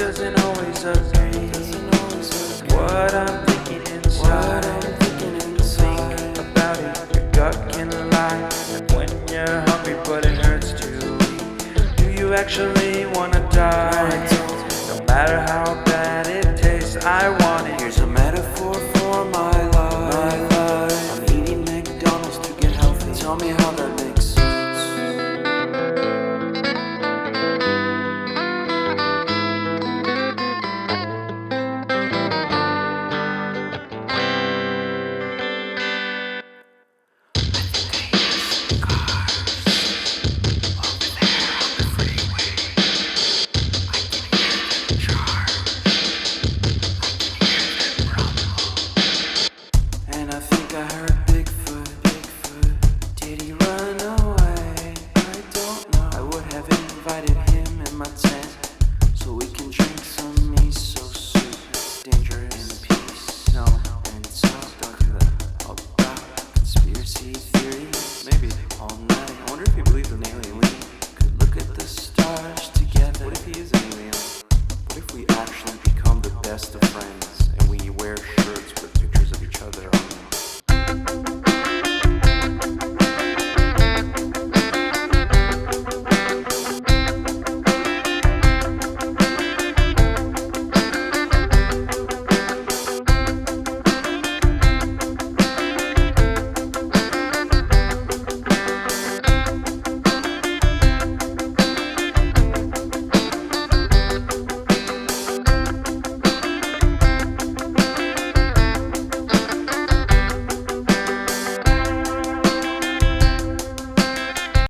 doesn't always agree. What I'm thinking inside, think about it, your gut can lie. And when you're hungry but it hurts to eat, do you actually wanna die? No matter how bad it tastes, I